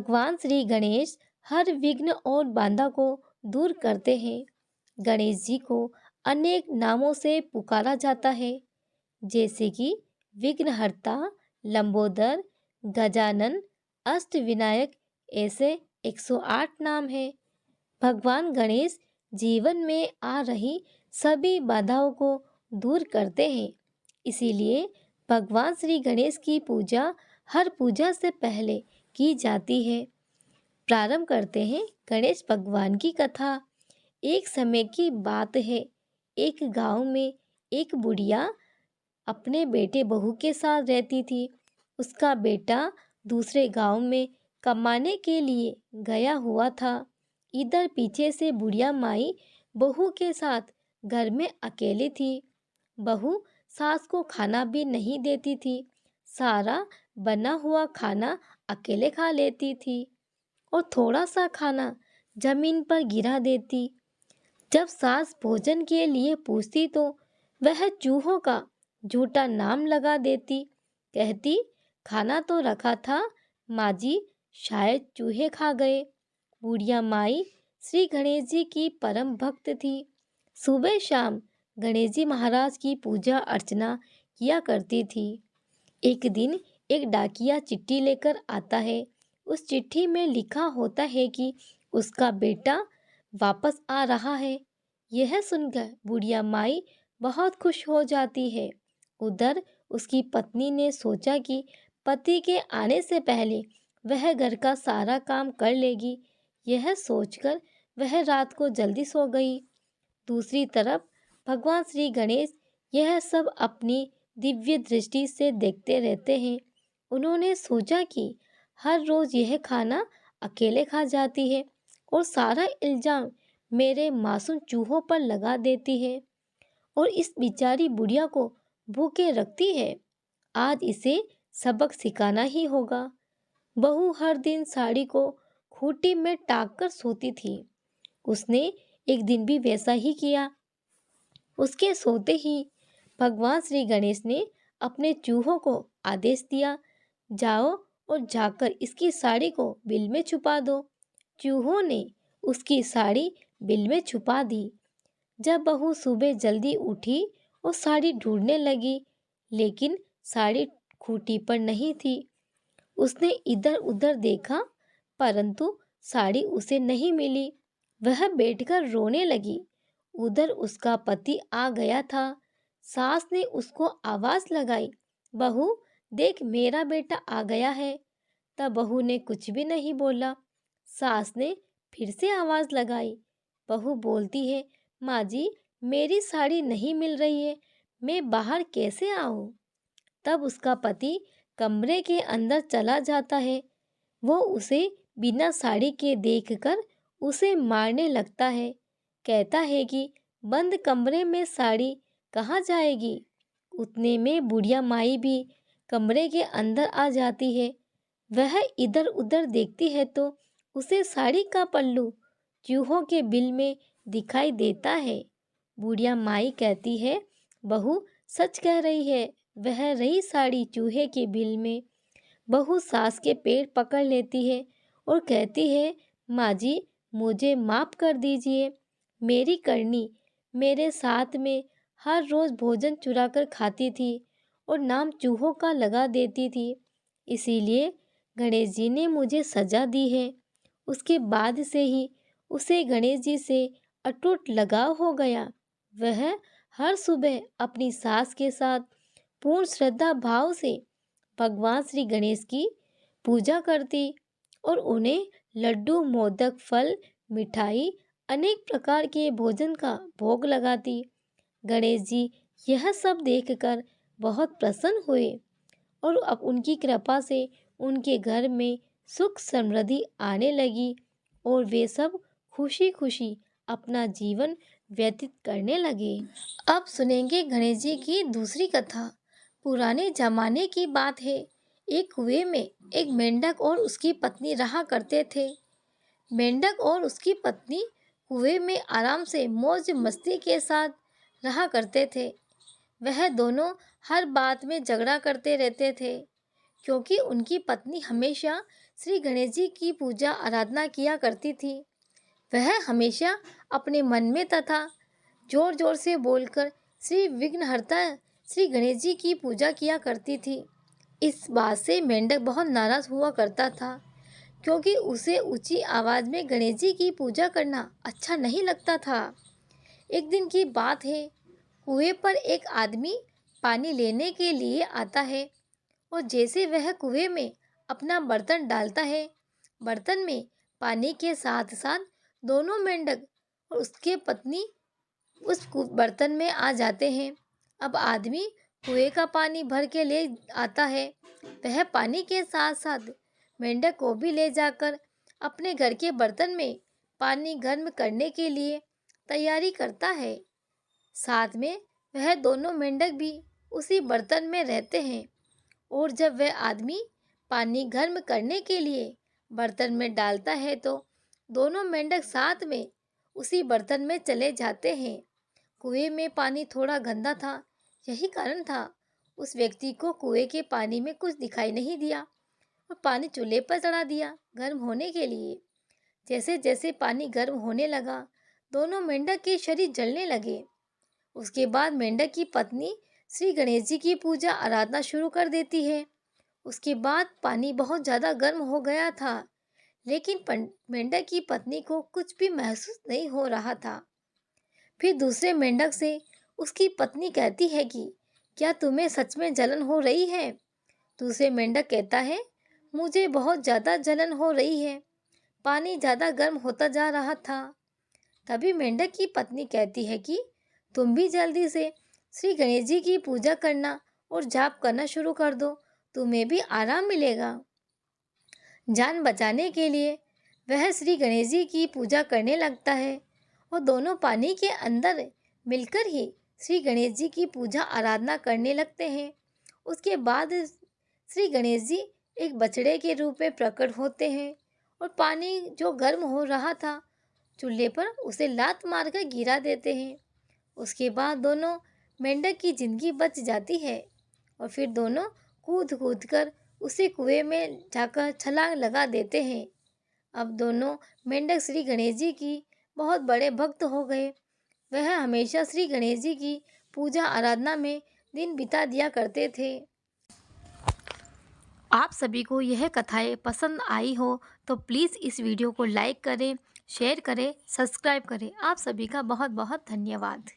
भगवान श्री गणेश हर विघ्न और बाधा को दूर करते हैं। गणेश जी को अनेक नामों से पुकारा जाता है, जैसे कि विघ्नहर्ता, लंबोदर, गजानन, अष्टविनायक। ऐसे 108 नाम हैं। भगवान गणेश जीवन में आ रही सभी बाधाओं को दूर करते हैं। इसीलिए भगवान श्री गणेश की पूजा हर पूजा से पहले की जाती है। प्रारंभ करते हैं गणेश भगवान की कथा। एक समय की बात है, एक गांव में एक बुढ़िया अपने बेटे बहू के साथ रहती थी। उसका बेटा दूसरे गांव में कमाने के लिए गया हुआ था। इधर पीछे से बुढ़िया माई बहू के साथ घर में अकेली थी। बहू सास को खाना भी नहीं देती थी। सारा बना हुआ खाना अकेले खा लेती थी और थोड़ा सा खाना जमीन पर गिरा देती। जब सास भोजन के लिए पूछती तो वह चूहों का झूठा नाम लगा देती। कहती, खाना तो रखा था माँ जी, शायद चूहे खा गए। बुढ़िया माई श्री गणेश जी की परम भक्त थी। सुबह शाम गणेश जी महाराज की पूजा अर्चना किया करती थी। एक दिन एक डाकिया चिट्ठी लेकर आता है। उस चिट्ठी में लिखा होता है कि उसका बेटा वापस आ रहा है। यह सुनकर बुढ़िया माई बहुत खुश हो जाती है। उधर उसकी पत्नी ने सोचा कि पति के आने से पहले वह घर का सारा काम कर लेगी। यह सोचकर वह रात को जल्दी सो गई। दूसरी तरफ भगवान श्री गणेश यह सब अपनी दिव्य दृष्टि से देखते रहते हैं। उन्होंने सोचा कि हर रोज यह खाना अकेले खा जाती है और सारा इल्जाम मेरे मासूम चूहों पर लगा देती है और इस बेचारी बुढ़िया को भूखे रखती है। आज इसे सबक सिखाना ही होगा। बहू हर दिन साड़ी को खूंटी में टांग कर सोती थी। उसने एक दिन भी वैसा ही किया। उसके सोते ही भगवान श्री गणेश ने अपने चूहों को आदेश दिया, जाओ और जाकर इसकी साड़ी को बिल में छुपा दो। चूहों ने उसकी साड़ी बिल में छुपा दी। जब बहू सुबह जल्दी उठी और साड़ी ढूंढने लगी, लेकिन साड़ी खूंटी पर नहीं थी। उसने इधर उधर देखा, परंतु साड़ी उसे नहीं मिली। वह बैठकर रोने लगी। उधर उसका पति आ गया था। सास ने उसको आवाज लगाई, बहू देख, मेरा बेटा आ गया है। तब बहू ने कुछ भी नहीं बोला। सास ने फिर से आवाज लगाई। बहू बोलती है, माँ जी, मेरी साड़ी नहीं मिल रही है, मैं बाहर कैसे आऊं? तब उसका पति कमरे के अंदर चला जाता है। वो उसे बिना साड़ी के देखकर उसे मारने लगता है। कहता है कि बंद कमरे में साड़ी कहाँ जाएगी? उतने में बुढ़िया माई भी कमरे के अंदर आ जाती है। वह इधर उधर देखती है तो उसे साड़ी का पल्लू चूहों के बिल में दिखाई देता है। बुढ़िया माई कहती है, बहू सच कह रही है, वह रही साड़ी चूहे के बिल में। बहू सास के पेड़ पकड़ लेती है और कहती है, माँ जी, मुझे माफ कर दीजिए। मेरी करनी मेरे साथ में हर रोज भोजन चुरा कर खाती थी और नाम चूहों का लगा देती थी। इसीलिए गणेश जी ने मुझे सजा दी है। उसके बाद से ही उसे गणेश जी से अटूट लगाव हो गया। वह हर सुबह अपनी सास के साथ पूर्ण श्रद्धा भाव से भगवान श्री गणेश की पूजा करती और उन्हें लड्डू, मोदक, फल, मिठाई, अनेक प्रकार के भोजन का भोग लगाती। गणेश जी यह सब देखकर बहुत प्रसन्न हुए और अब उनकी कृपा से उनके घर में सुख समृद्धि आने लगी और वे सब खुशी खुशी अपना जीवन व्यतीत करने लगे। अब सुनेंगे गणेश जी की दूसरी कथा। पुराने जमाने की बात है। एक कुएं में एक मेंढक और उसकी पत्नी रहा करते थे। मेंढक और उसकी पत्नी कुएं में आराम से मौज मस्ती के साथ रहा करते थे। वह दोनों हर बात में झगड़ा करते रहते थे, क्योंकि उनकी पत्नी हमेशा श्री गणेश जी की पूजा आराधना किया करती थी। वह हमेशा अपने मन में तथा जोर जोर से बोलकर श्री विघ्नहर्ता श्री गणेश जी की पूजा किया करती थी। इस बात से मेंढक बहुत नाराज हुआ करता था, क्योंकि उसे ऊंची आवाज में गणेश जी की पूजा करना अच्छा नहीं लगता था। एक दिन की बात है, कुएं पर एक आदमी पानी लेने के लिए आता है और जैसे वह कुएं में अपना बर्तन डालता है, बर्तन में पानी के साथ साथ दोनों मेंढक और उसके पत्नी उस बर्तन में आ जाते हैं। अब आदमी कुएं का पानी भर के ले आता है। वह पानी के साथ साथ मेंढक को भी ले जाकर अपने घर के बर्तन में पानी गर्म करने के लिए तैयारी करता है। साथ में वह दोनों मेंढक भी उसी बर्तन में रहते हैं और जब वह आदमी पानी गर्म करने के लिए बर्तन में डालता है तो दोनों मेंढक साथ में उसी बर्तन में चले जाते हैं। कुएं में पानी थोड़ा गंदा था, यही कारण था उस व्यक्ति को कुएं के पानी में कुछ दिखाई नहीं दिया और पानी चूल्हे पर चढ़ा दिया गर्म होने के लिए। जैसे जैसे पानी गर्म होने लगा, दोनों मेंढक के शरीर जलने लगे। उसके बाद मेंढक की पत्नी श्री गणेश जी की पूजा आराधना शुरू कर देती है। उसके बाद पानी बहुत ज़्यादा गर्म हो गया था, लेकिन मेंढक की पत्नी को कुछ भी महसूस नहीं हो रहा था। फिर दूसरे मेंढक से उसकी पत्नी कहती है कि क्या तुम्हें सच में जलन हो रही है? दूसरे मेंढक कहता है, मुझे बहुत ज़्यादा जलन हो रही है, पानी ज़्यादा गर्म होता जा रहा था। तभी मेंढक की पत्नी कहती है कि तुम भी जल्दी से श्री गणेश जी की पूजा करना और जाप करना शुरू कर दो, तुम्हें भी आराम मिलेगा। जान बचाने के लिए वह श्री गणेश जी की पूजा करने लगता है और दोनों पानी के अंदर मिलकर ही श्री गणेश जी की पूजा आराधना करने लगते हैं। उसके बाद श्री गणेश जी एक बछड़े के रूप में प्रकट होते हैं और पानी जो गर्म हो रहा था चूल्हे पर उसे लात मारकर गिरा देते हैं। उसके बाद दोनों मेंढक की जिंदगी बच जाती है और फिर दोनों कूद कूद कर उसी कुएं में जाकर छलांग लगा देते हैं। अब दोनों मेंढक श्री गणेश जी की बहुत बड़े भक्त हो गए। वह हमेशा श्री गणेश जी की पूजा आराधना में दिन बिता दिया करते थे। आप सभी को यह कथाएं पसंद आई हो तो प्लीज़ इस वीडियो को लाइक करें, शेयर करें, सब्सक्राइब करें। आप सभी का बहुत बहुत धन्यवाद।